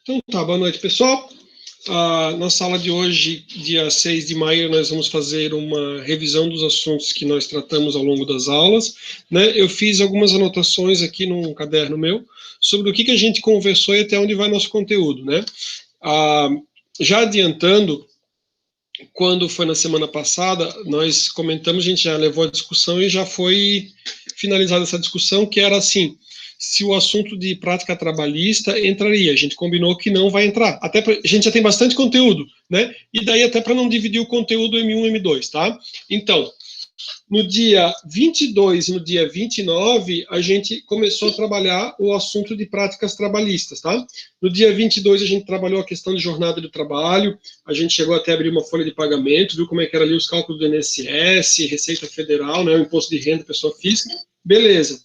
Então tá, boa noite, pessoal. Na sala de hoje, dia 6 de maio, nós vamos fazer uma revisão dos assuntos que nós tratamos ao longo das aulas, né? Eu fiz algumas anotações aqui num caderno meu sobre o que a gente conversou e até onde vai nosso conteúdo, né? Já adiantando, quando foi na semana passada, nós comentamos, a gente já levou a discussão e já foi finalizada essa discussão, que era assim: se o assunto de prática trabalhista entraria. A gente combinou que não vai entrar. Até a gente já tem bastante conteúdo, né? E daí até para não dividir o conteúdo M1 e M2, tá? Então, no dia 22 e no dia 29, a gente começou a trabalhar o assunto de práticas trabalhistas, tá? No dia 22, a gente trabalhou a questão de jornada do trabalho, a gente chegou até a abrir uma folha de pagamento, viu como é que era ali os cálculos do INSS, Receita Federal, né, o imposto de renda, pessoa física, beleza.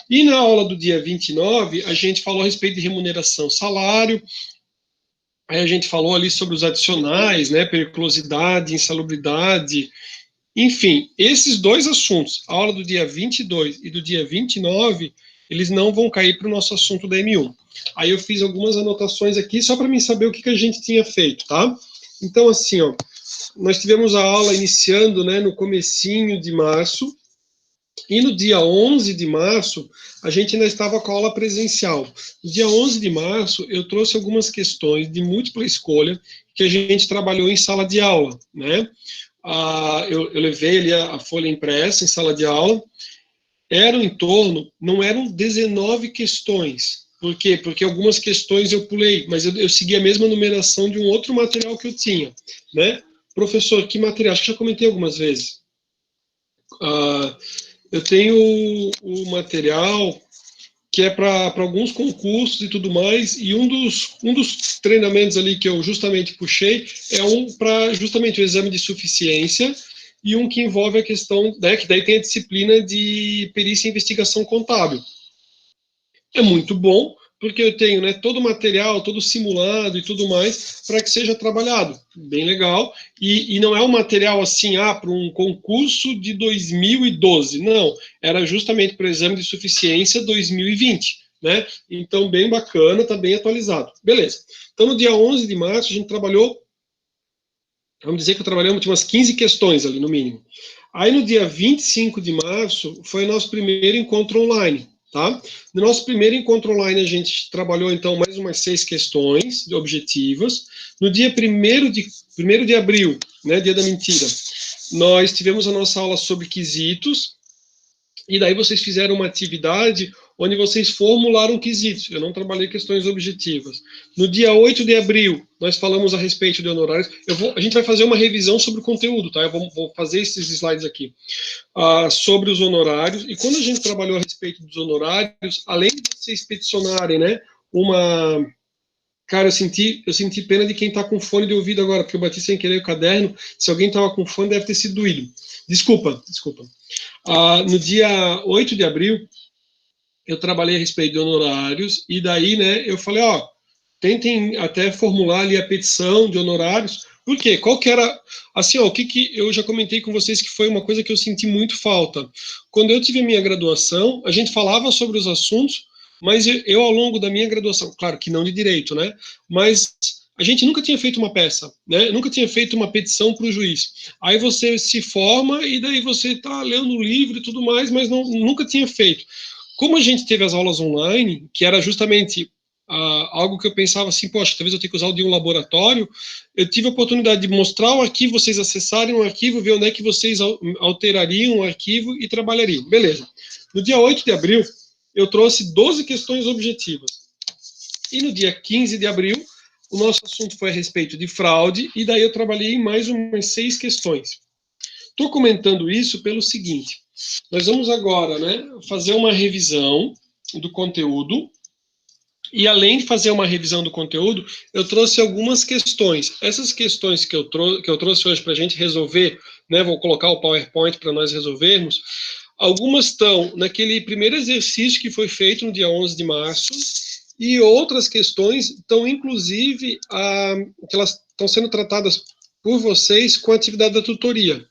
E na aula do dia 29, a gente falou a respeito de remuneração, salário, aí a gente falou ali sobre os adicionais, né, periculosidade, insalubridade. Enfim, esses dois assuntos, a aula do dia 22 e do dia 29, eles não vão cair para o nosso assunto da M1. Aí eu fiz algumas anotações aqui só para mim saber o que a gente tinha feito, tá? Então, assim, ó, nós tivemos a aula iniciando, né, no comecinho de março, e no dia 11 de março, a gente ainda estava com a aula presencial. No dia 11 de março, eu trouxe algumas questões de múltipla escolha que a gente trabalhou em sala de aula, né? Eu levei ali a folha impressa em sala de aula, não eram 19 questões. Por quê? Porque algumas questões eu pulei, mas eu segui a mesma numeração de um outro material que eu tinha, né? Professor, que material? Acho que já comentei algumas vezes. Eu tenho o material que é para alguns concursos e tudo mais, e um dos treinamentos ali que eu justamente puxei é para justamente o exame de suficiência, e um que envolve a questão, né, que daí tem a disciplina de perícia e investigação contábil. É muito bom, porque eu tenho, né, todo o material, todo simulado e tudo mais, para que seja trabalhado. Bem legal. E não é um material assim, para um concurso de 2012. Não, era justamente para o exame de suficiência 2020. Né? Então, bem bacana, está bem atualizado. Beleza. Então, no dia 11 de março, a gente trabalhou, vamos dizer que eu trabalhei umas 15 questões ali, no mínimo. Aí, no dia 25 de março, foi o nosso primeiro encontro online. Tá? No nosso primeiro encontro online, a gente trabalhou, então, mais umas 6 questões objetivas. No dia 1º de abril, né, dia da mentira, nós tivemos a nossa aula sobre quesitos, e daí vocês fizeram uma atividade onde vocês formularam quesitos. Eu não trabalhei questões objetivas. No dia 8 de abril, nós falamos a respeito de honorários. A gente vai fazer uma revisão sobre o conteúdo, tá? Eu vou fazer esses slides aqui. Sobre os honorários, e quando a gente trabalhou a respeito dos honorários, além de vocês peticionarem, né, Cara, eu senti pena de quem está com fone de ouvido agora, porque eu bati sem querer o caderno. Se alguém estava com fone, deve ter sido doído. Desculpa. No dia 8 de abril, eu trabalhei a respeito de honorários, e daí, né, eu falei, tentem até formular ali a petição de honorários. Por quê? Qual que era, assim, o que eu já comentei com vocês que foi uma coisa que eu senti muito falta. Quando eu tive a minha graduação, a gente falava sobre os assuntos, mas eu ao longo da minha graduação, claro que não de direito, né, mas a gente nunca tinha feito uma peça, né, nunca tinha feito uma petição para o juiz. Aí você se forma e daí você está lendo o livro e tudo mais, mas nunca tinha feito. Como a gente teve as aulas online, que era justamente algo que eu pensava assim, poxa, talvez eu tenha que usar o de um laboratório, eu tive a oportunidade de mostrar o arquivo, vocês acessarem o arquivo, ver onde é que vocês alterariam o arquivo e trabalhariam. Beleza. No dia 8 de abril, eu trouxe 12 questões objetivas. E no dia 15 de abril, o nosso assunto foi a respeito de fraude, e daí eu trabalhei em mais umas 6 questões. Estou comentando isso pelo seguinte: nós vamos agora, né, fazer uma revisão do conteúdo, e além de fazer uma revisão do conteúdo, eu trouxe algumas questões. Essas questões que eu trouxe hoje para a gente resolver, né, vou colocar o PowerPoint para nós resolvermos, algumas estão naquele primeiro exercício que foi feito no dia 11 de março, e outras questões estão, inclusive, que elas estão sendo tratadas por vocês com a atividade da tutoria.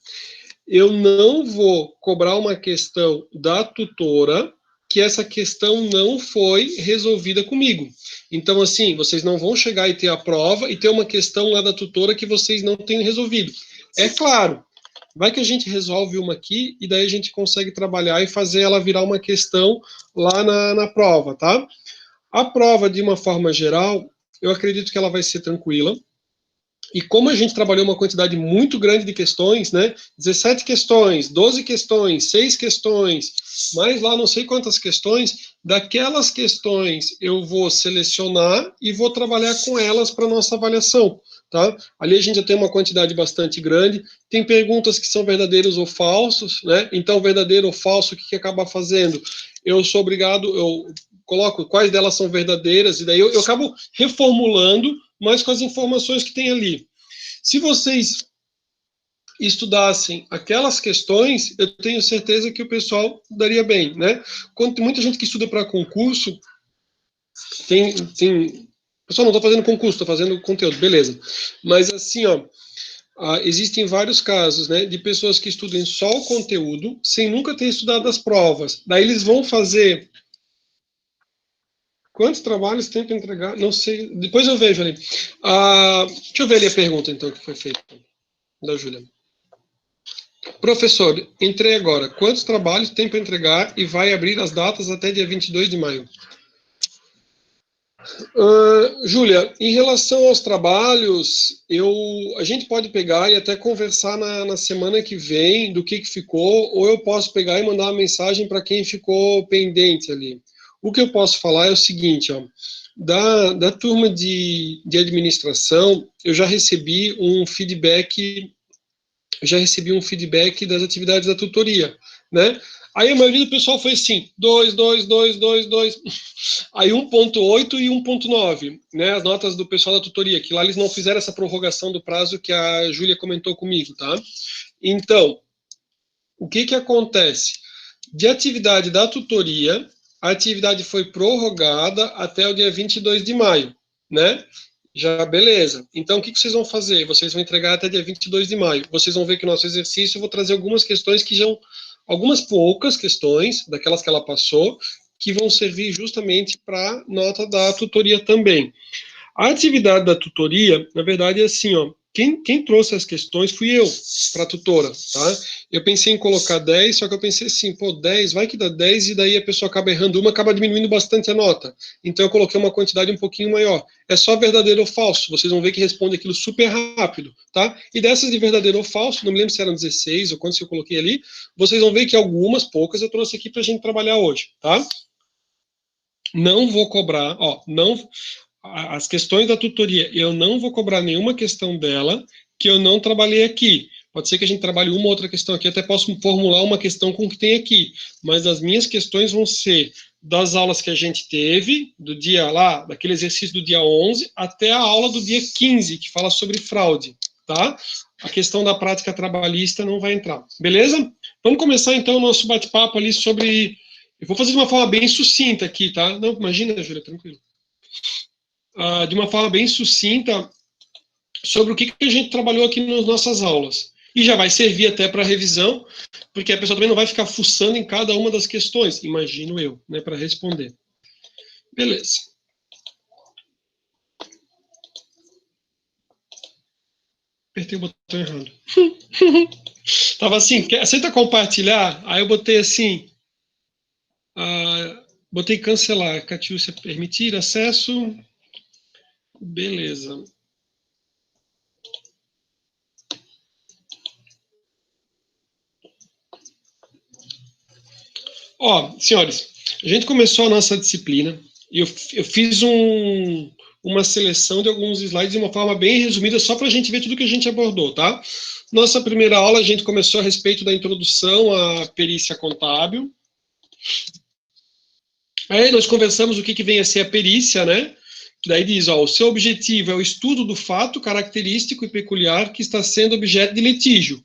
Eu não vou cobrar uma questão da tutora que essa questão não foi resolvida comigo. Então, assim, vocês não vão chegar e ter a prova e ter uma questão lá da tutora que vocês não tenham resolvido. É claro, vai que a gente resolve uma aqui e daí a gente consegue trabalhar e fazer ela virar uma questão lá na prova, tá? A prova, de uma forma geral, eu acredito que ela vai ser tranquila. E como a gente trabalhou uma quantidade muito grande de questões, né? 17 questões, 12 questões, 6 questões, mais lá não sei quantas questões, daquelas questões eu vou selecionar e vou trabalhar com elas para nossa avaliação, tá? Ali a gente já tem uma quantidade bastante grande, tem perguntas que são verdadeiros ou falsos, né? Então, verdadeiro ou falso, o que acaba fazendo? Eu sou obrigado, eu coloco quais delas são verdadeiras, e daí eu acabo reformulando, mas com as informações que tem ali. Se vocês estudassem aquelas questões, eu tenho certeza que o pessoal daria bem, né? Quando tem muita gente que estuda para concurso, pessoal, não estou fazendo concurso, estou fazendo conteúdo, beleza. Mas assim, ó, existem vários casos, né, de pessoas que estudem só o conteúdo, sem nunca ter estudado as provas. Daí eles vão fazer... Quantos trabalhos tem para entregar? Não sei. Depois eu vejo ali. Deixa eu ver ali a pergunta, então, que foi feita. Da Júlia. Professor, entrei agora. Quantos trabalhos tem para entregar e vai abrir as datas até dia 22 de maio? Júlia, em relação aos trabalhos, a gente pode pegar e até conversar na semana que vem do que ficou, ou eu posso pegar e mandar uma mensagem para quem ficou pendente ali. O que eu posso falar é o seguinte, ó, da turma de administração, eu já recebi um feedback das atividades da tutoria, né? Aí a maioria do pessoal foi assim, 2. Aí 1.8 e 1.9, né? As notas do pessoal da tutoria, que lá eles não fizeram essa prorrogação do prazo que a Júlia comentou comigo, tá? Então, o que acontece? De atividade da tutoria, a atividade foi prorrogada até o dia 22 de maio, né? Já, beleza. Então, o que vocês vão fazer? Vocês vão entregar até dia 22 de maio. Vocês vão ver que o nosso exercício, eu vou trazer algumas questões que já... Algumas poucas questões, daquelas que ela passou, que vão servir justamente para nota da tutoria também. A atividade da tutoria, na verdade, é assim, ó, quem trouxe as questões fui eu, para a tutora, tá? Eu pensei em colocar 10, só que eu pensei assim, pô, 10, vai que dá 10, e daí a pessoa acaba errando uma, acaba diminuindo bastante a nota. Então eu coloquei uma quantidade um pouquinho maior. É só verdadeiro ou falso, vocês vão ver que responde aquilo super rápido, tá? E dessas de verdadeiro ou falso, não me lembro se eram 16 ou quantos eu coloquei ali, vocês vão ver que algumas, poucas, eu trouxe aqui pra gente trabalhar hoje, tá? Não vou cobrar, ó, não... As questões da tutoria, eu não vou cobrar nenhuma questão dela que eu não trabalhei aqui. Pode ser que a gente trabalhe uma ou outra questão aqui, até posso formular uma questão com o que tem aqui, mas as minhas questões vão ser das aulas que a gente teve, do dia lá, daquele exercício do dia 11, até a aula do dia 15, que fala sobre fraude, tá? A questão da prática trabalhista não vai entrar, beleza? Vamos começar então o nosso bate-papo ali sobre... Eu vou fazer de uma forma bem sucinta aqui, tá? Não, imagina, Júlia, tranquilo. De uma forma bem sucinta sobre o que a gente trabalhou aqui nas nossas aulas. E já vai servir até para revisão, porque a pessoa também não vai ficar fuçando em cada uma das questões, imagino eu, né, para responder. Beleza. Apertei o botão errado. Tava assim, aceita compartilhar? Aí eu botei assim, botei cancelar. Catiúcia, permitir acesso. Beleza. Ó, senhores, a gente começou a nossa disciplina e eu fiz uma seleção de alguns slides de uma forma bem resumida, só para a gente ver tudo que a gente abordou, tá? Nossa primeira aula, a gente começou a respeito da introdução à perícia contábil. Aí nós conversamos o que vem a ser a perícia, né? Daí diz, ó, o seu objetivo é o estudo do fato característico e peculiar que está sendo objeto de litígio.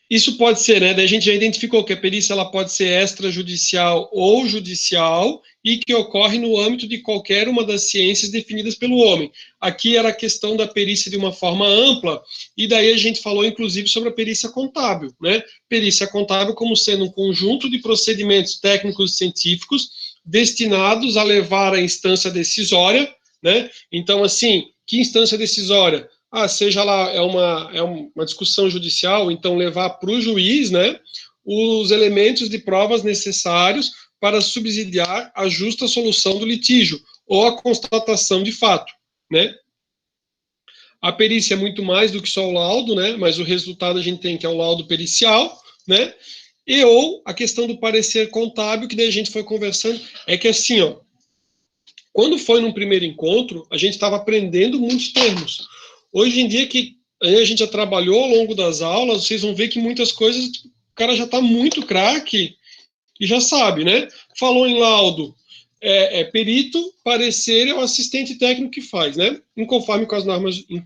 Isso pode ser, né? Daí a gente já identificou que a perícia ela pode ser extrajudicial ou judicial e que ocorre no âmbito de qualquer uma das ciências definidas pelo homem. Aqui era a questão da perícia de uma forma ampla, e daí a gente falou, inclusive, sobre a perícia contábil, né? Perícia contábil como sendo um conjunto de procedimentos técnicos e científicos destinados a levar à instância decisória, né? Então, assim, que instância decisória? Seja lá, é uma discussão judicial, então levar para o juiz, né, os elementos de provas necessários para subsidiar a justa solução do litígio ou a constatação de fato, né. A perícia é muito mais do que só o laudo, né, mas o resultado a gente tem que é o laudo pericial, né, e ou a questão do parecer contábil, que daí a gente foi conversando, é que assim, ó, quando foi num primeiro encontro, a gente estava aprendendo muitos termos. Hoje em dia, que a gente já trabalhou ao longo das aulas, vocês vão ver que muitas coisas o cara já está muito craque e já sabe, né? Falou em laudo, perito, parecer é o assistente técnico que faz, né? Em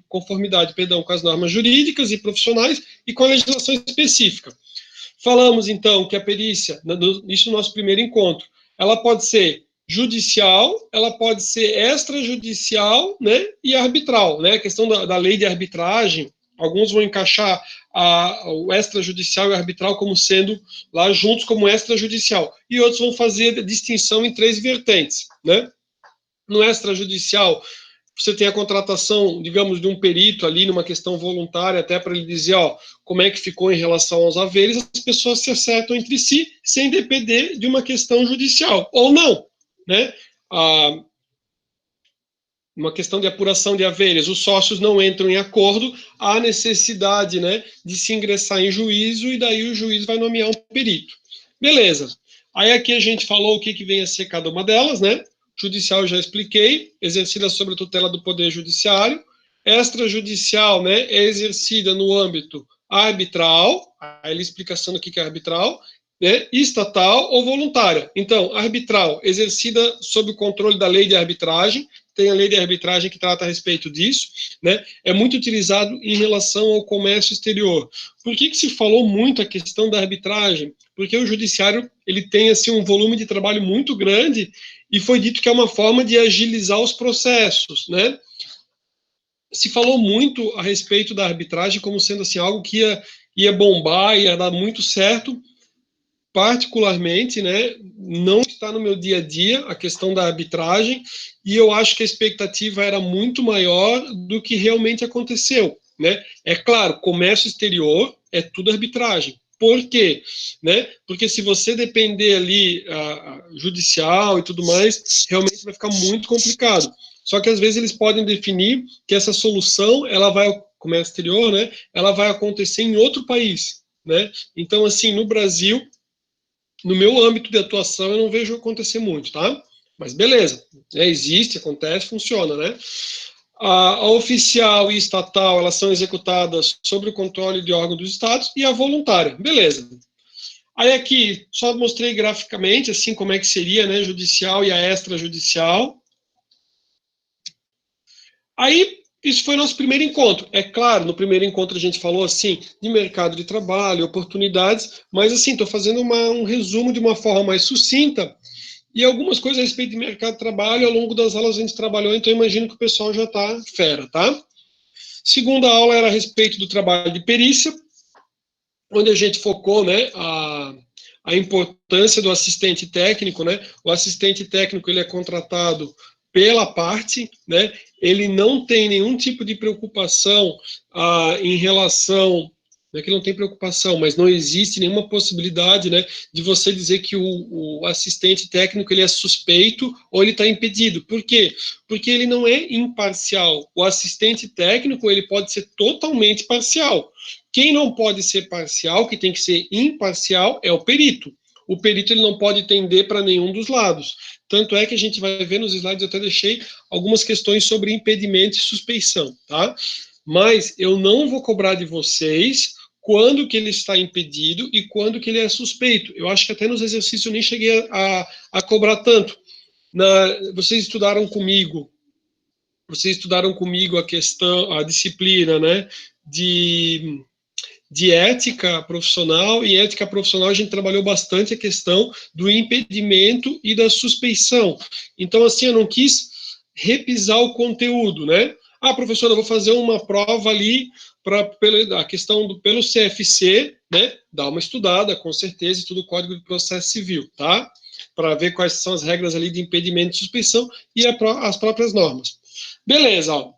conformidade, com as normas jurídicas e profissionais e com a legislação específica. Falamos, então, que a perícia, isso no nosso primeiro encontro, ela pode ser judicial, ela pode ser extrajudicial, né, e arbitral, né, a questão da lei de arbitragem, alguns vão encaixar o extrajudicial e o arbitral como sendo lá juntos como extrajudicial, e outros vão fazer a distinção em 3 vertentes, né. No extrajudicial, você tem a contratação, digamos, de um perito ali numa questão voluntária, até para ele dizer, ó, como é que ficou em relação aos haveres, as pessoas se acertam entre si sem depender de uma questão judicial, ou não, né? Uma questão de apuração de haveres, os sócios não entram em acordo, há necessidade, né, de se ingressar em juízo e daí o juiz vai nomear um perito. Beleza. Aí aqui a gente falou o que vem a ser cada uma delas, né? Judicial eu já expliquei, exercida sob a tutela do Poder Judiciário. Extrajudicial, né, é exercida no âmbito arbitral, aí ele explicação do que é arbitral, né, estatal ou voluntária. Então, arbitral, exercida sob o controle da lei de arbitragem, tem a lei de arbitragem que trata a respeito disso, né, é muito utilizado em relação ao comércio exterior. Por que se falou muito a questão da arbitragem? Porque o judiciário, ele tem, assim, um volume de trabalho muito grande e foi dito que é uma forma de agilizar os processos, né. Se falou muito a respeito da arbitragem como sendo, assim, algo que ia bombar, ia dar muito certo. Particularmente, né, não está no meu dia a dia a questão da arbitragem, e eu acho que a expectativa era muito maior do que realmente aconteceu, né? É claro, comércio exterior é tudo arbitragem. Por quê? Né? Porque se você depender ali judicial e tudo mais, realmente vai ficar muito complicado. Só que às vezes eles podem definir que essa solução, ela vai, comércio exterior, né, ela vai acontecer em outro país, né? Então, assim, no Brasil, no meu âmbito de atuação, eu não vejo acontecer muito, tá? Mas beleza, existe, acontece, funciona, né? A oficial e estatal, elas são executadas sob o controle de órgão dos estados, e a voluntária, beleza. Aí aqui, só mostrei graficamente, assim, como é que seria, né, judicial e a extrajudicial. Aí, isso foi nosso primeiro encontro. É claro, no primeiro encontro a gente falou, assim, de mercado de trabalho, oportunidades, mas, assim, estou fazendo um resumo de uma forma mais sucinta, e algumas coisas a respeito de mercado de trabalho, ao longo das aulas a gente trabalhou, então eu imagino que o pessoal já está fera, tá? Segunda aula era a respeito do trabalho de perícia, onde a gente focou, né, a importância do assistente técnico, né? O assistente técnico, ele é contratado pela parte, né? Ele não tem nenhum tipo de preocupação em relação, não é que não tem preocupação, mas não existe nenhuma possibilidade, né, de você dizer que o assistente técnico ele é suspeito ou ele está impedido. Por quê? Porque ele não é imparcial. O assistente técnico ele pode ser totalmente parcial. Quem não pode ser parcial, que tem que ser imparcial, é o perito. O perito ele não pode tender para nenhum dos lados. Tanto é que a gente vai ver nos slides, eu até deixei algumas questões sobre impedimento e suspeição, tá? Mas eu não vou cobrar de vocês quando que ele está impedido e quando que ele é suspeito. Eu acho que até nos exercícios eu nem cheguei a cobrar tanto. Vocês estudaram comigo a questão, a disciplina, né, de de ética profissional, e em ética profissional a gente trabalhou bastante a questão do impedimento e da suspeição. Então, assim, eu não quis repisar o conteúdo, né? Ah, professora, eu vou fazer uma prova ali a questão pelo CFC, né? Dá uma estudada, com certeza, e tudo o Código de Processo Civil, tá? Para ver quais são as regras ali de impedimento e suspeição e as próprias normas. Beleza, ó.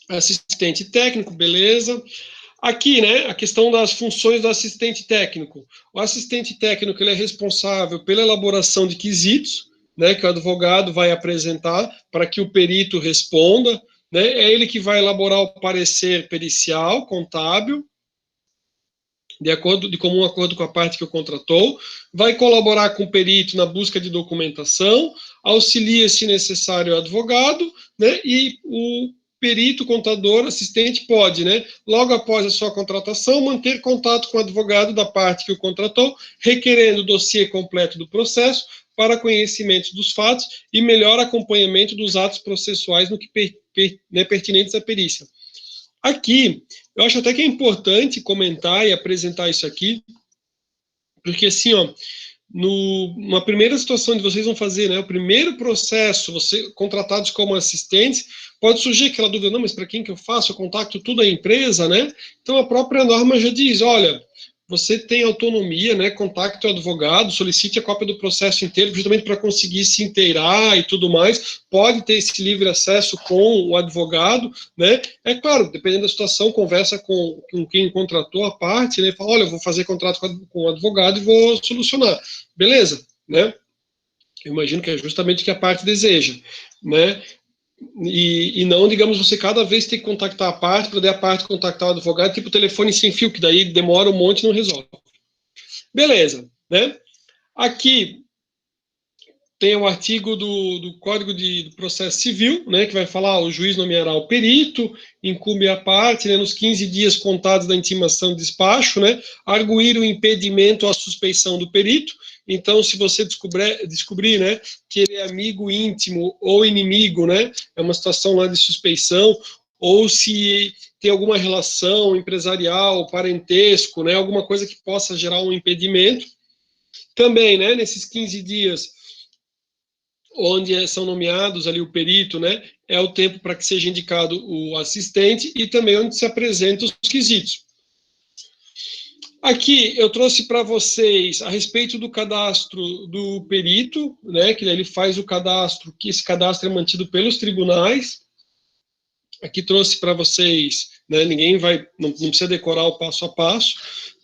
Assistente técnico, beleza. Aqui, né, a questão das funções do assistente técnico. O assistente técnico, ele é responsável pela elaboração de quesitos, né, que o advogado vai apresentar para que o perito responda, né, é ele que vai elaborar o parecer pericial, contábil, de comum acordo com a parte que o contratou, vai colaborar com o perito na busca de documentação, auxilia, se necessário, o advogado, né, e o perito, contador, assistente pode, né, logo após a sua contratação, manter contato com o advogado da parte que o contratou, requerendo o dossiê completo do processo para conhecimento dos fatos e melhor acompanhamento dos atos processuais no que né, pertinentes à perícia. Aqui, eu acho até que é importante comentar e apresentar isso aqui, porque assim, ó, numa primeira situação de vocês vão fazer, né, o primeiro processo, você contratados como assistentes, pode surgir aquela dúvida, não, mas para quem que eu faço? Eu contacto tudo a empresa, né? Então a própria norma já diz, olha, você tem autonomia, né? Contacte o advogado, solicite a cópia do processo inteiro, justamente para conseguir se inteirar e tudo mais. Pode ter esse livre acesso com o advogado, né? É claro, dependendo da situação, conversa com quem contratou a parte, né? Fala, olha, eu vou fazer contrato com o advogado e vou solucionar. Beleza, né? Eu imagino que é justamente o que a parte deseja, né? E não, digamos, você cada vez tem que contactar a parte, para daí a parte contactar o advogado, tipo telefone sem fio, que daí demora um monte e não resolve. Beleza, né? Aqui tem o artigo do Código de Processo Civil, né, que vai falar, o juiz nomeará o perito, incumbe a parte, né, nos 15 dias contados da intimação de despacho, né, arguir o impedimento ou a suspeição do perito. Então, se você descobrir, né, que ele é amigo íntimo ou inimigo, né, é uma situação lá de suspeição, ou se tem alguma relação empresarial, parentesco, né, alguma coisa que possa gerar um impedimento. Também, né, nesses 15 dias, onde são nomeados ali o perito, né, é o tempo para que seja indicado o assistente e também onde se apresentam os quesitos. Aqui eu trouxe para vocês a respeito do cadastro do perito, né, que ele faz o cadastro, que esse cadastro é mantido pelos tribunais. Aqui trouxe para vocês, né, ninguém vai, não precisa decorar o passo a passo,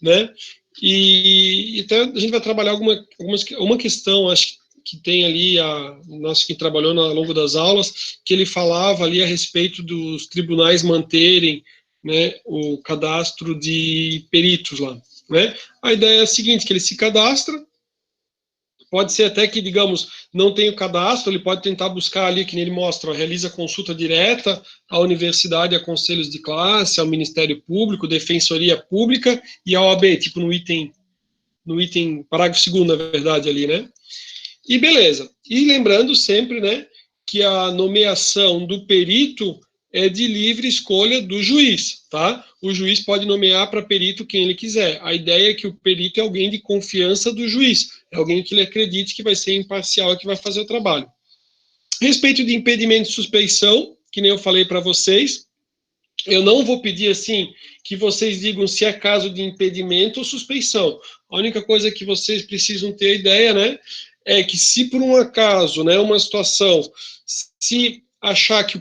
né, e então a gente vai trabalhar uma questão, acho que tem ali, nosso que trabalhou ao longo das aulas, que ele falava ali a respeito dos tribunais manterem, né, o cadastro de peritos lá, né. A ideia é a seguinte, que ele se cadastra, pode ser até que, digamos, não tenha o cadastro, ele pode tentar buscar ali, que ele mostra, realiza consulta direta à universidade, a conselhos de classe, ao Ministério Público, Defensoria Pública e à OAB, tipo no item parágrafo 2º, na verdade, ali, né? E beleza. E lembrando sempre, né, que a nomeação do perito é de livre escolha do juiz, tá? O juiz pode nomear para perito quem ele quiser. A ideia é que o perito é alguém de confiança do juiz, é alguém que ele acredite que vai ser imparcial e que vai fazer o trabalho. Respeito de impedimento de suspeição, que nem eu falei para vocês, eu não vou pedir assim que vocês digam se é caso de impedimento ou suspeição. A única coisa que vocês precisam ter ideia, né, é que se por um acaso, né, uma situação, se achar que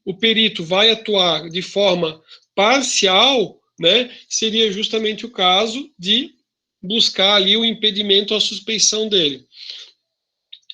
o perito vai atuar de forma parcial, né, seria justamente o caso de buscar ali o impedimento ou a suspeição dele.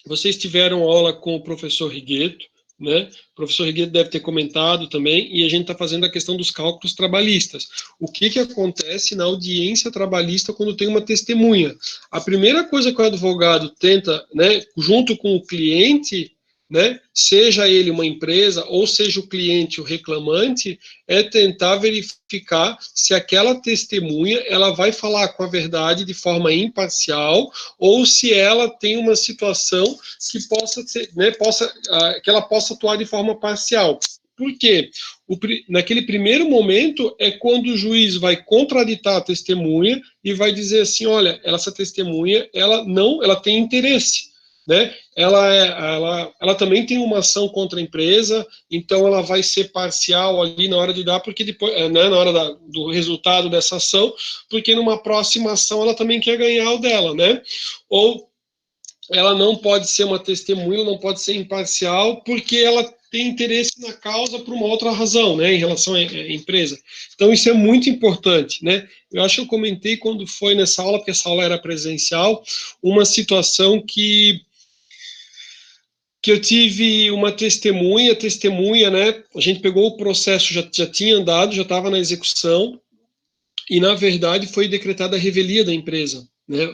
Vocês tiveram aula com o professor Rigueto, né? O professor Rigueto deve ter comentado também, e a gente está fazendo a questão dos cálculos trabalhistas. O que acontece na audiência trabalhista quando tem uma testemunha? A primeira coisa que o advogado tenta, né, junto com o cliente, né, seja ele uma empresa ou seja o cliente o reclamante, é tentar verificar se aquela testemunha ela vai falar com a verdade de forma imparcial ou se ela tem uma situação que possa ser, né, que ela possa atuar de forma parcial. Por quê? Naquele primeiro momento é quando o juiz vai contraditar a testemunha e vai dizer assim, olha, essa testemunha, ela tem interesse, né? Ela também tem uma ação contra a empresa, então ela vai ser parcial ali na hora de dar, porque depois, né, na hora do resultado dessa ação, porque numa próxima ação ela também quer ganhar o dela, né? Ou ela não pode ser uma testemunha, não pode ser imparcial, porque ela tem interesse na causa por uma outra razão, né, em relação à empresa. Então, isso é muito importante, né? Eu acho que eu comentei quando foi nessa aula, porque essa aula era presencial, uma situação que eu tive uma testemunha, né, a gente pegou o processo, já tinha andado, já estava na execução, e, na verdade, foi decretada a revelia da empresa. Né?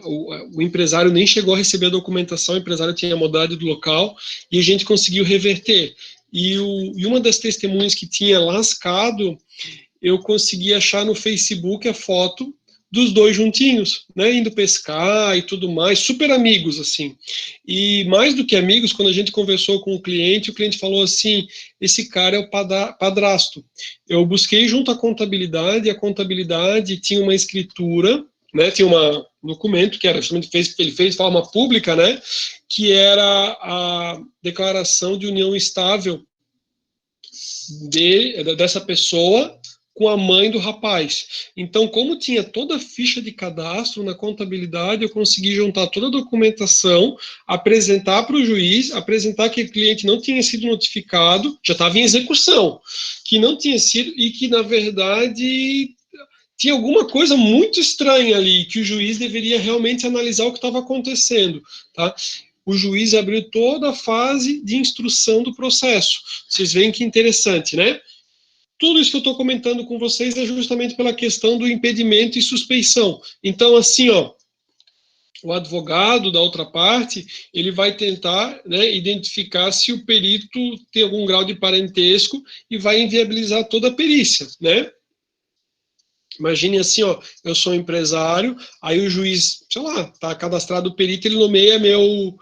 O empresário nem chegou a receber a documentação, o empresário tinha mudado do local, e a gente conseguiu reverter. E uma das testemunhas que tinha lascado, eu consegui achar no Facebook a foto dos dois juntinhos, né, indo pescar e tudo mais, super amigos, assim. E mais do que amigos, quando a gente conversou com o cliente falou assim, esse cara é o padrasto. Eu busquei junto à contabilidade, e a contabilidade tinha uma escritura, né, tinha um documento que era justamente ele fez de forma pública, né, que era a declaração de união estável dessa pessoa com a mãe do rapaz. Então, como tinha toda a ficha de cadastro na contabilidade, eu consegui juntar toda a documentação, apresentar para o juiz, apresentar que o cliente não tinha sido notificado, já estava em execução, que não tinha sido, e que, na verdade, tinha alguma coisa muito estranha ali, que o juiz deveria realmente analisar o que estava acontecendo, tá? O juiz abriu toda a fase de instrução do processo. Vocês veem que interessante, né? Tudo isso que eu estou comentando com vocês é justamente pela questão do impedimento e suspeição. Então, assim, ó, o advogado da outra parte, ele vai tentar, né, identificar se o perito tem algum grau de parentesco e vai inviabilizar toda a perícia, né? Imagine assim, ó, eu sou empresário, aí o juiz, sei lá, tá cadastrado o perito, ele nomeia meu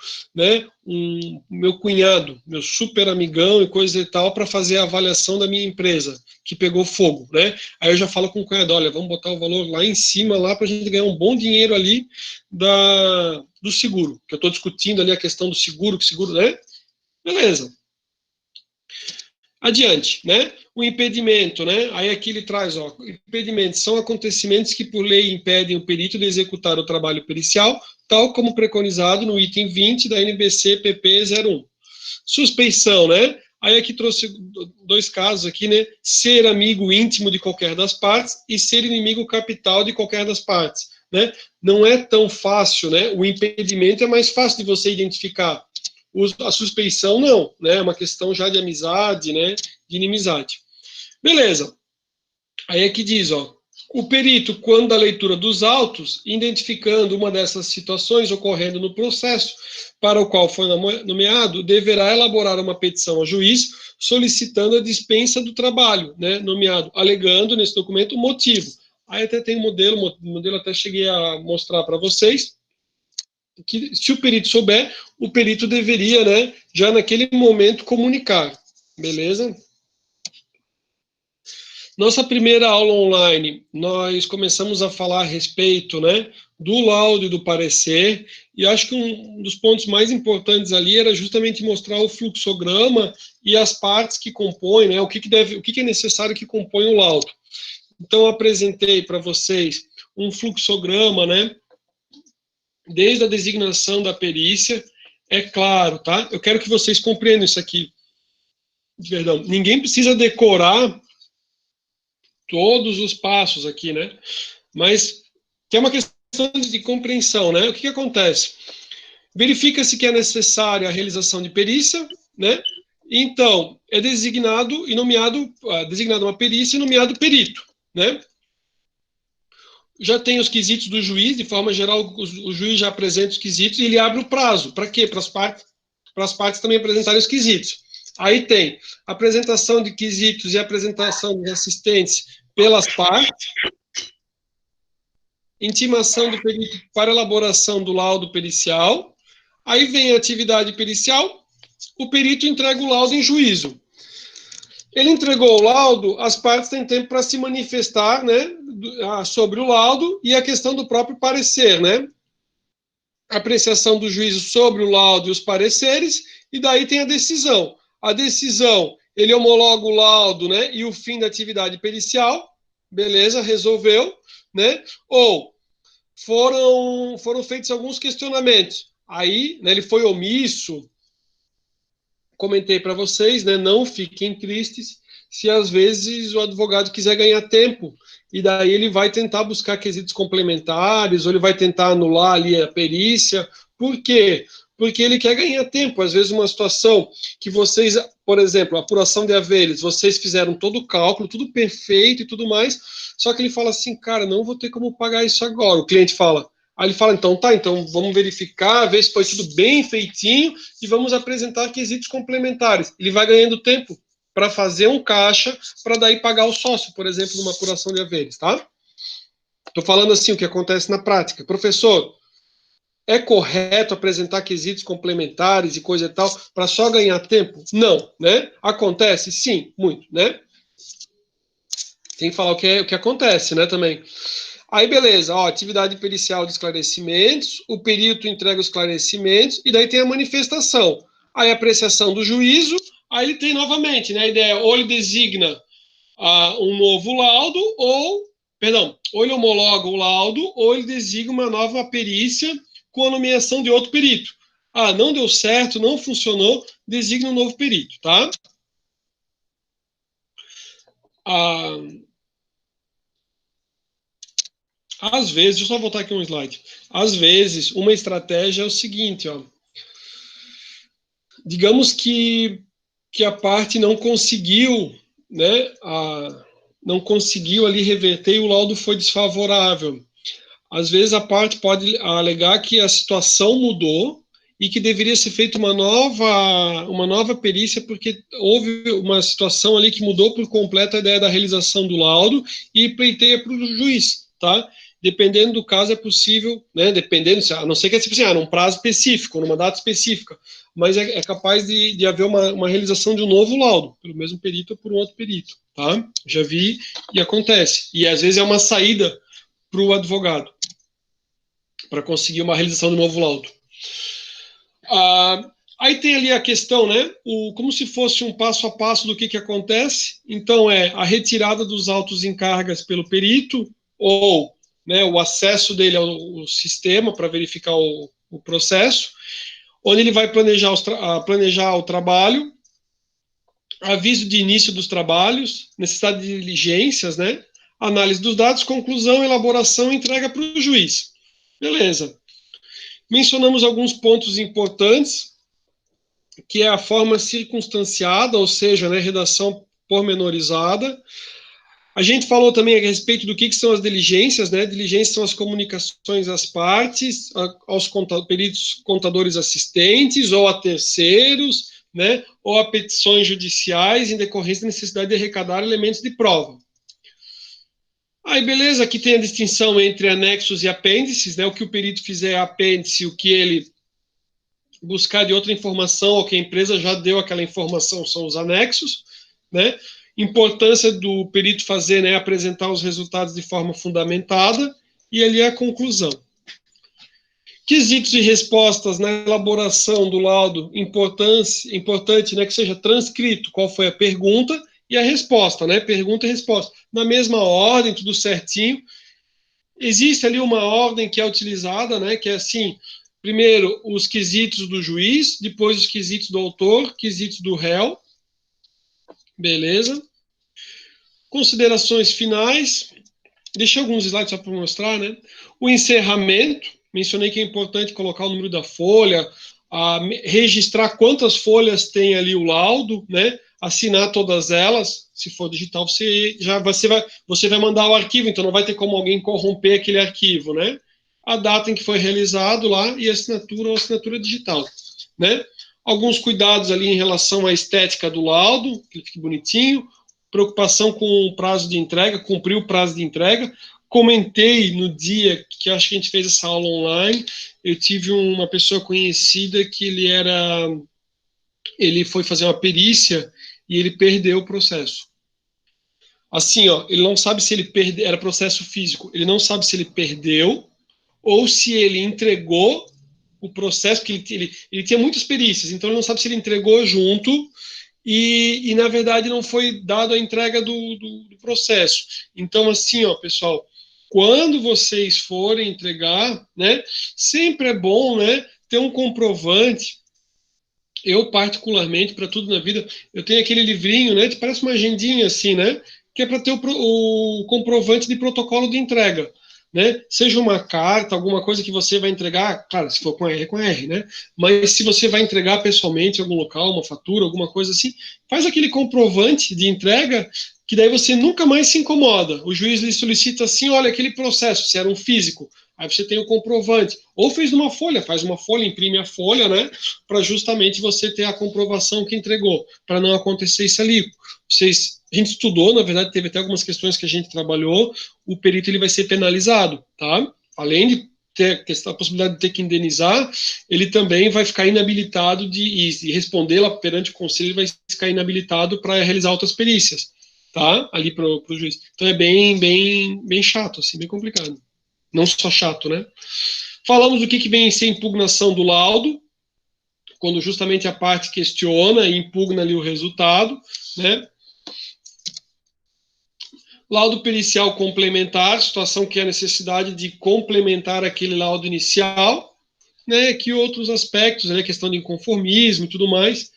cunhado, meu super amigão e coisa e tal, para fazer a avaliação da minha empresa, que pegou fogo, né? Aí eu já falo com o cunhado, olha, vamos botar o valor lá em cima, lá para a gente ganhar um bom dinheiro ali do seguro, que eu estou discutindo ali a questão do seguro, né? Beleza. Adiante, né? O impedimento, né? Aí aqui ele traz, ó, impedimentos são acontecimentos que por lei impedem o perito de executar o trabalho pericial, tal como preconizado no item 20 da NBC PP 01. Suspeição, né? Aí aqui trouxe dois casos aqui, né? Ser amigo íntimo de qualquer das partes e ser inimigo capital de qualquer das partes, né? Não é tão fácil, né? O impedimento é mais fácil de você identificar. A suspeição não, né? É uma questão já de amizade, né? De inimizade. Beleza. Aí aqui diz, ó, o perito, quando da leitura dos autos, identificando uma dessas situações ocorrendo no processo para o qual foi nomeado, deverá elaborar uma petição ao juiz solicitando a dispensa do trabalho, né, nomeado, alegando nesse documento o motivo. Aí até tem o modelo até cheguei a mostrar para vocês, que se o perito souber, o perito deveria, né, já naquele momento comunicar, beleza? Nossa primeira aula online, nós começamos a falar a respeito, né, do laudo e do parecer, e acho que um dos pontos mais importantes ali era justamente mostrar o fluxograma e as partes que compõem, né, o que é necessário que compõe o laudo. Então, apresentei para vocês um fluxograma, né, desde a designação da perícia, é claro, tá? Eu quero que vocês compreendam isso aqui. Perdão, ninguém precisa decorar todos os passos aqui, né? Mas que é uma questão de compreensão, né? O que acontece? Verifica-se que é necessária a realização de perícia, né? Então, é designado uma perícia e nomeado perito, né? Já tem os quesitos do juiz, de forma geral, o juiz já apresenta os quesitos e ele abre o prazo. Para quê? Para as partes também apresentarem os quesitos. Aí tem apresentação de quesitos e apresentação dos assistentes pelas partes, intimação do perito para elaboração do laudo pericial, aí vem a atividade pericial, o perito entrega o laudo em juízo. Ele entregou o laudo, as partes têm tempo para se manifestar, né, sobre o laudo e a questão do próprio parecer, né? A apreciação do juízo sobre o laudo e os pareceres, e daí tem a decisão. A decisão, ele homologa o laudo, né, e o fim da atividade pericial, beleza, resolveu, né? Ou foram feitos alguns questionamentos. Aí, né, ele foi omisso, comentei para vocês, né, não fiquem tristes se às vezes o advogado quiser ganhar tempo, e daí ele vai tentar buscar quesitos complementares, ou ele vai tentar anular ali a perícia. Por quê? Porque ele quer ganhar tempo. Às vezes uma situação que vocês, por exemplo, apuração de haveres, vocês fizeram todo o cálculo, tudo perfeito e tudo mais, só que ele fala assim, cara, não vou ter como pagar isso agora. O cliente fala, aí ele fala, então tá, então vamos verificar, ver se foi tudo bem feitinho e vamos apresentar quesitos complementares. Ele vai ganhando tempo para fazer um caixa, para daí pagar o sócio, por exemplo, numa apuração de haveres, tá? Estou falando assim, o que acontece na prática. Professor, é correto apresentar quesitos complementares e coisa e tal para só ganhar tempo? Não, né? Acontece? Sim, muito, né? Tem que falar o que acontece, né, também. Aí, beleza, ó, atividade pericial de esclarecimentos, o perito entrega os esclarecimentos, e daí tem a manifestação. Aí, a apreciação do juízo, aí ele tem novamente, né, a ideia, ou ele designa um novo laudo, ou ele homologa o laudo, ou ele designa uma nova perícia com a nomeação de outro perito. Ah, não deu certo, não funcionou, designa um novo perito, tá? Ah, às vezes, deixa eu só voltar aqui um slide. Às vezes, uma estratégia é o seguinte, ó. Digamos que a parte não conseguiu, né, não conseguiu ali reverter e o laudo foi desfavorável. Às vezes a parte pode alegar que a situação mudou e que deveria ser feita uma nova perícia porque houve uma situação ali que mudou por completo a ideia da realização do laudo e pleiteia para o juiz, tá? Dependendo do caso é possível, né? Dependendo, a não ser que é tipo assim, num prazo específico, numa data específica, mas é capaz de haver uma realização de um novo laudo, pelo mesmo perito ou por um outro perito, tá? Já vi e acontece. E às vezes é uma saída para o advogado, para conseguir uma realização de novo laudo. Aí tem ali a questão, né? Como se fosse um passo a passo do que acontece. Então, é a retirada dos autos em cargas pelo perito, ou, né, o acesso dele ao sistema para verificar o processo, onde ele vai planejar o trabalho, aviso de início dos trabalhos, necessidade de diligências, né? Análise dos dados, conclusão, elaboração e entrega para o juiz. Beleza. Mencionamos alguns pontos importantes, que é a forma circunstanciada, ou seja, né, redação pormenorizada. A gente falou também a respeito do que são as diligências, né? Diligências são as comunicações às partes, aos peritos contadores assistentes, ou a terceiros, né? Ou a petições judiciais em decorrência da necessidade de arrecadar elementos de prova. Aí, beleza, aqui tem a distinção entre anexos e apêndices, né? O que o perito fizer é apêndice, o que ele buscar de outra informação, ou que a empresa já deu aquela informação, são os anexos, né? Importância do perito fazer, né, apresentar os resultados de forma fundamentada, e ali a conclusão. Quesitos e respostas na elaboração do laudo, importante, né, que seja transcrito qual foi a pergunta e a resposta, né, pergunta e resposta, na mesma ordem, tudo certinho. Existe ali uma ordem que é utilizada, né, que é assim, primeiro os quesitos do juiz, depois os quesitos do autor, quesitos do réu, beleza. Considerações finais, deixei alguns slides só para mostrar, né, o encerramento, mencionei que é importante colocar o número da folha, registrar quantas folhas tem ali o laudo, né, assinar todas elas. Se for digital, você vai mandar o arquivo, então não vai ter como alguém corromper aquele arquivo, né? A data em que foi realizado lá e a assinatura ou assinatura digital, né? Alguns cuidados ali em relação à estética do laudo, que ele fique bonitinho, preocupação com o prazo de entrega, cumprir o prazo de entrega. Comentei no dia que acho que a gente fez essa aula online, eu tive uma pessoa conhecida que ele foi fazer uma perícia e ele perdeu o processo. Assim, ó, ele não sabe se ele perdeu, era processo físico, ele não sabe se ele perdeu ou se ele entregou o processo, porque ele tinha muitas perícias, então ele não sabe se ele entregou junto na verdade, não foi dado a entrega do processo. Então, assim, ó, pessoal, quando vocês forem entregar, né, sempre é bom, né, ter um comprovante. Eu, particularmente, para tudo na vida, eu tenho aquele livrinho, né, que parece uma agendinha assim, né, que é para ter o comprovante de protocolo de entrega. Né? Seja uma carta, alguma coisa que você vai entregar, claro, se for com R, né? Mas se você vai entregar pessoalmente em algum local, uma fatura, alguma coisa assim, faz aquele comprovante de entrega, que daí você nunca mais se incomoda. O juiz lhe solicita assim, olha, aquele processo, se era um físico, aí você tem o comprovante. Ou fez numa folha, faz uma folha, imprime a folha, né? Para justamente você ter a comprovação que entregou, para não acontecer isso ali. A gente estudou, na verdade, teve até algumas questões que a gente trabalhou, o perito ele vai ser penalizado, tá? Além de ter a possibilidade de ter que indenizar, ele também vai ficar inabilitado e responder lá perante o conselho, ele vai ficar inabilitado para realizar outras perícias, tá? Ali para o juiz. Então é bem chato, assim, bem complicado. Não só chato, né? Falamos do que vem ser impugnação do laudo, quando justamente a parte questiona e impugna ali o resultado, né? Laudo pericial complementar, situação que é a necessidade de complementar aquele laudo inicial, né? Que outros aspectos, né? Questão de inconformismo e tudo mais.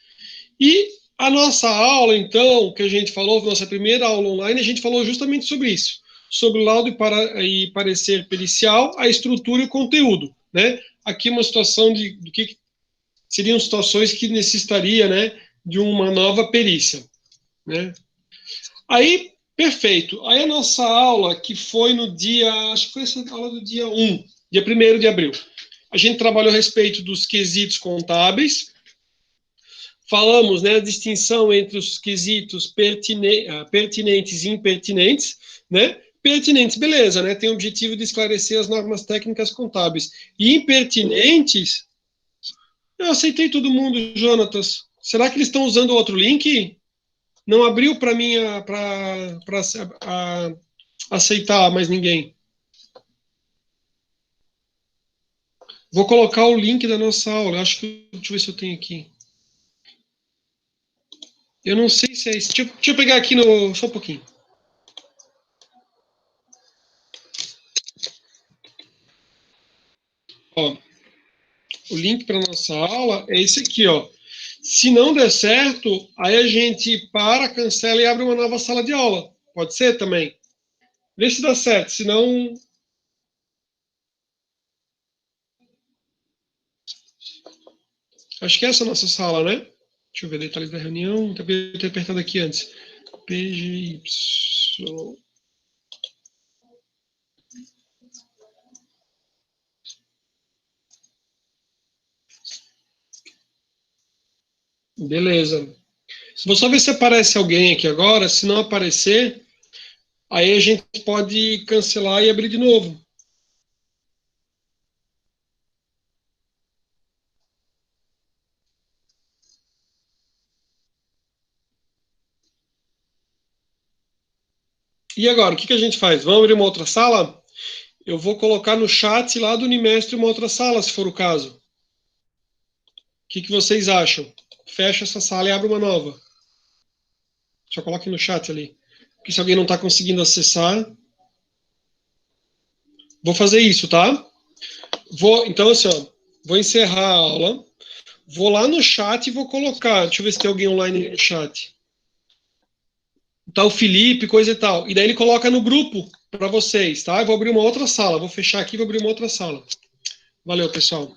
E a nossa aula, então, que a gente falou, nossa primeira aula online, a gente falou justamente sobre isso, sobre o laudo e parecer pericial, a estrutura e o conteúdo, né? Aqui uma situação do que seriam situações que necessitaria, né, de uma nova perícia, né? Aí, perfeito. Aí a nossa aula, que foi no dia, acho que foi essa aula do dia 1, dia 1º de abril. A gente trabalhou a respeito dos quesitos contábeis. Falamos, né, a distinção entre os quesitos pertinentes e impertinentes, né? Pertinentes, beleza, né? Tem o objetivo de esclarecer as normas técnicas contábeis. E impertinentes, eu aceitei todo mundo, Jonatas. Será que eles estão usando outro link? Não abriu para mim para aceitar mais ninguém. Vou colocar o link da nossa aula. Acho que. Deixa eu ver se eu tenho aqui. Eu não sei se é isso. Deixa eu pegar aqui no. Só um pouquinho. Ó, o link para nossa aula é esse aqui, ó. Se não der certo, aí a gente para, cancela e abre uma nova sala de aula. Pode ser também? Vê se dá certo, senão. Acho que é essa a nossa sala, né? Deixa eu ver detalhes da reunião. Também ter apertado aqui antes. PGY. Beleza. Vou só ver se aparece alguém aqui agora. Se não aparecer, aí a gente pode cancelar e abrir de novo. E agora, o que a gente faz? Vamos abrir uma outra sala? Eu vou colocar no chat lá do Unimestre uma outra sala, se for o caso. O que vocês acham? Fecha essa sala e abre uma nova. Só coloque no chat ali. Porque se alguém não está conseguindo acessar. Vou fazer isso, tá? Então, assim, ó, vou encerrar a aula. Vou lá no chat e vou colocar. Deixa eu ver se tem alguém online no chat. Tá o Felipe, coisa e tal. E daí ele coloca no grupo para vocês, tá? Eu vou abrir uma outra sala. Vou fechar aqui e vou abrir uma outra sala. Valeu, pessoal.